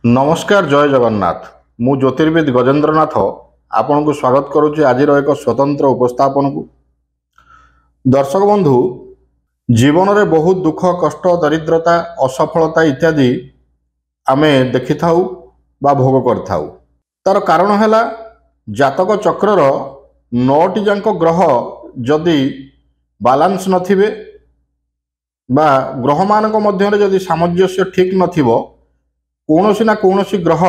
नमस्कार जय जगन्नाथ मु ज्योतिर्विद गजेंद्रनाथ आपन को स्वागत करुच्ची आज एक स्वतंत्र उपस्थापन को। दर्शक बंधु जीवन में बहुत दुख कष्ट दरिद्रता असफलता इत्यादि आमे देखि थाउ बा भोग कर थाउ। तार कारण है जातक चक्रर 9टी जांक ग्रह जदि बालांस नथिबे बा ग्रह मानक मध्य जदि सामंजस्य ठीक नथिबो कौनसी ना कौनसी ग्रह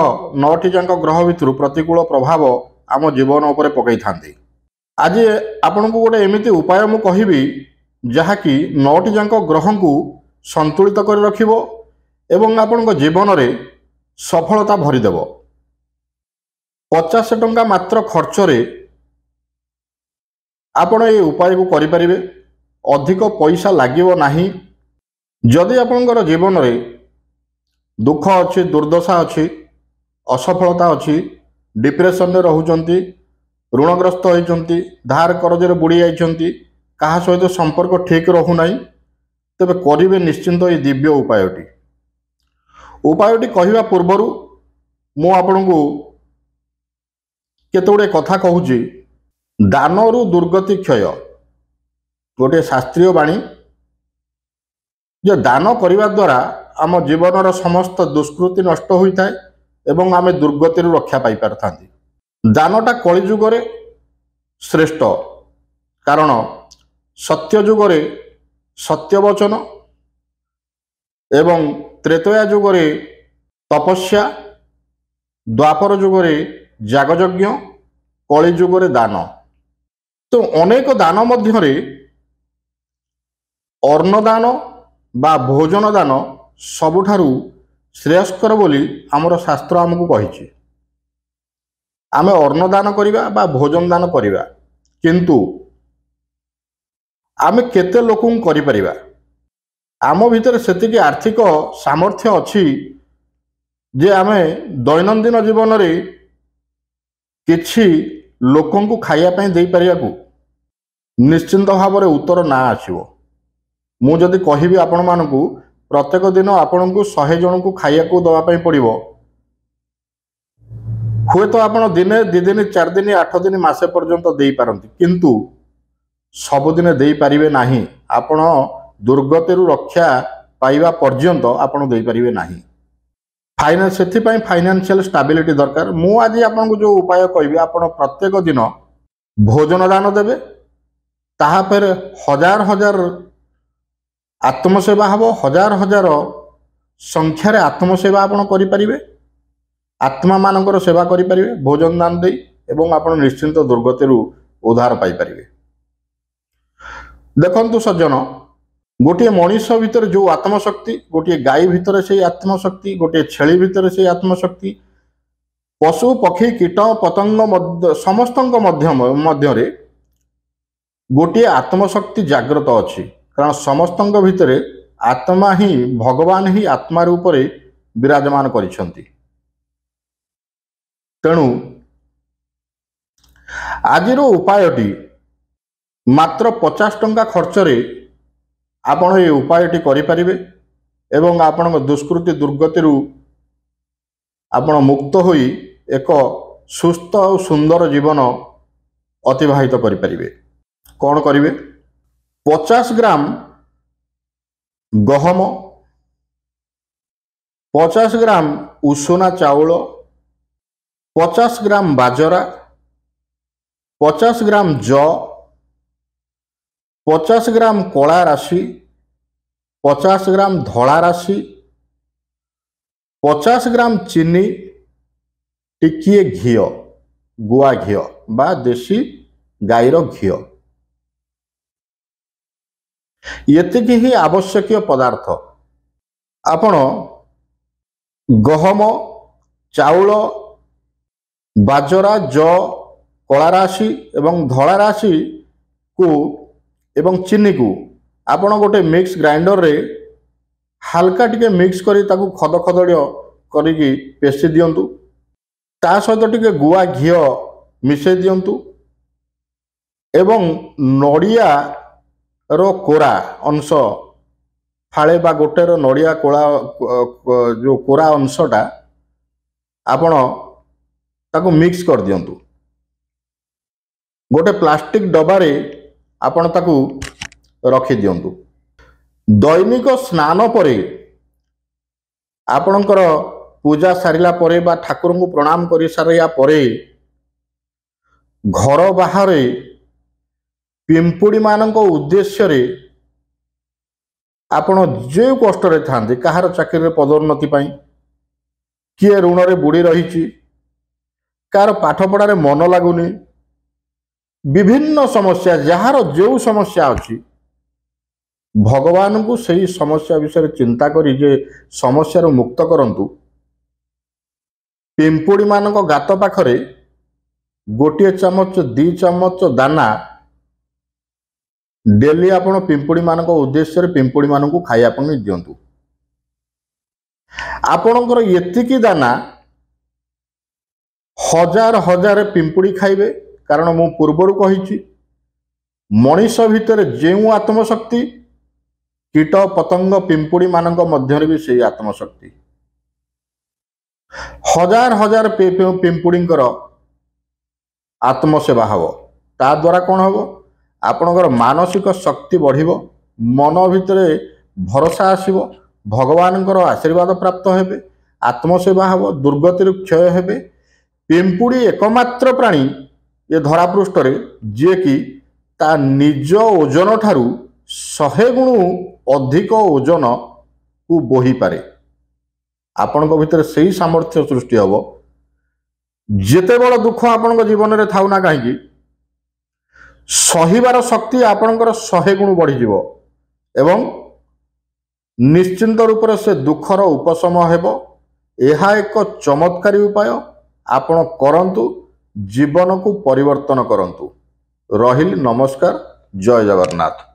9टी जांक ग्रह भितर प्रतिकूल प्रभाव आम जीवन उपर पकई थांती। आज आपन को गोटे एमिति उपाय मु कहिबी जहाँकि 9टी जांक ग्रह को संतुलित कर रखिबो एवं आपन जीवन रे सफलता भरीदेव। 50 टंका मात्र खर्च रे आपण ये उपाय को करि परिबे। अधिक पैसा लागिवो नाही। जदि आपनकर जीवन रे दुख अच्छी दुर्दशा अच्छी असफलता अच्छी डिप्रेशन रे रहउचंती ऋणग्रस्त होइचंती धार करजरे बुड़ी जाइचंती कहा सहित संपर्क ठीक रहू नाही तेबे करिवे निश्चिंत ये दिव्य उपायटी कहिबा पूर्वरु मु आपनकु केतोडे कथा कहूची। दानरु दुर्गति क्षय गोटे शास्त्रीय बाणी जे दान करने द्वारा आम जीवन समस्त दुष्कृति नष्ट होता है एवं आम दुर्गति रक्षा पाई पारता। दानटा कलिजुगे श्रेष्ठ कारण सत्य जुगरे सत्य वचन एवं त्रेतया जुगरे तपस्या द्वापर जुगरे जागयज्ञ कलिजुगरे दान। तो अनेक दान मध्यरे अन्नदान बा भोजन दान सबुठारु श्रेयस्कर बोली आमर शास्त्र आमको कहिछि। आमे अन्नदान करिबा बा भोजन दान करिबा किंतु आमे केते लोकं करि परिबा। आम भितर सेतिकी आर्थिक सामर्थ्य अछि जे आमे दैनंदिन जीवन रे किछि लोकं को खाइया पई देई परिया को निश्चिंत भाव रे उत्तर ना आसीबो। मु जदि कहिबी आपण मानकू प्रत्येक दिन आपण को 100 जन को खाइया को दवा पई पड़िबो हुए तो आपण दिने 2 दिन 4 दिन 8 दिन मासे पर्यंत देई पारंती किंतु सब दिन देई परिबे नाही। आपण दुर्गति रक्षा पाइबा पर्यंत आपण देई परिबे नाही। फाइनेंस सेथि पई फाइनेंशियल स्टेबिलिटी दरकार। मु आज आपण को जो उपाय कहबी आपण प्रत्येक दिन भोजन दान देबे ताहा पर हजार हजार आत्मसेवा हम हजार हजार संख्यार आत्मसेवा आपण करि परिबे। आत्मा मानकर सेवा करि परिबे भोजन दान देई एवं आपण निश्चिंत दुर्गति उद्धार पाई परिबे। देखंतु सज्जन गोटे मनीष भितर जो आत्मशक्ति गोटे गाई भितर से आत्मशक्ति गोटे छेली भितर से आत्मशक्ति पशु पक्षी कीट पतंग समस्तंक मध्य गोटे आत्मशक्ति जागृत अछि कारण समस्तंक भितरे आत्मा ही भगवान ही आत्मा रूप रे विराजमान करिसंती। तेणु आजिर उपायटी मात्र 50 टंका खर्च रे आपण ये उपायटी करि परिबे एवं आपण दुष्कृति दुर्गति आपण मुक्त होई एक सुस्थ और सुंदर जीवन अतिबाहित करि परिबे। कौन करिवे 50 ग्राम गहम 50 ग्राम उषुना चाउल 50 ग्राम बाजरा 50 ग्राम जौ 50 ग्राम कला राशि 50 ग्राम धला राशि 50 ग्राम चीनी टिकिए घी गुआ घी बा देशी गाईर घी एतिकी ही आवश्यक पदार्थ। आपण गहम चाउल बाजरा जौ कला राशि एवं धला राशि को एवं चीनी को आपण गोटे मिक्स ग्राइंडर रे हल्का टिके मिक्स करी ताकू खद खदड़िय करिकी पेसी दियंतु ता सहित टिके गुआ घी मिसई दियंतु एवं नड़िया रो कोरा अंश फाड़े बा गोटे नड़िया कोला जो कोरा अंशटा आपण ताको मिक्स कर दियंतु। गोटे प्लास्टिक डबारे आपण ताको रखी दियंतु। दैनिक स्नान परे आपणकर पूजा सारिला परे बा ठाकुर को प्रणाम कर सारिया परे घर बाहर पिंपुड़ी मानक उद्देश्य रे आपण जो कष्ट रे थांती कहार चाकरी पदोन्नति पाई किए ऋण रे बुड़ी रही कार पाठ पढ़ारे मन लगुनि विभिन्न समस्या जार जो समस्या अच्छी भगवान को सही समस्या विषय चिंता करी जे समस्या मुक्त करंतु। पिंपुड़ी मानक गात पाखरे गोटे चामच 2 चामच दाना डेली आपण पिंपुड़ी मानक उद्देश्य पिंपुड़ी मानक खाया दिंतु। आपणकर एतिकी दाना हजार हजार पिंपुड़ी खाइबे कारण मु पूर्वर कही मनीष भितर जो आत्मशक्ति कीट पतंग पिंपुड़ी मानक मध्य भी से आत्मशक्ति हजार हजार पिंपुड़ींकर आत्मसेवा हम ता द्वारा कौन हम आपणकर मानसिक शक्ति बढ़िबो मन भितर भरोसा आसीबो भगवानकर आशीर्वाद प्राप्त हेबे आत्मसेवा हम दुर्गति क्षय हेबे। पिंपुड़ी एकमात्र प्राणी ये धरापृष्ठ रे जे कि ता निज ओजन ठारू 100 गुण अधिक ओजन को बोही पारे। आपण भितर सही सामर्थ्य सृष्टि हम जेते बड़ दुख आपण जीवन में थाउ ना कहीं सहिबार शक्ति आपणकर 100 गुण बढ़ी जीवो एवं निश्चिंत रूप से दुखर उपशम हेबो। यह एक चमत्कारी उपाय आपण करंतु जीवन को परिवर्तन करंतु। रहिल नमस्कार जय जगन्नाथ।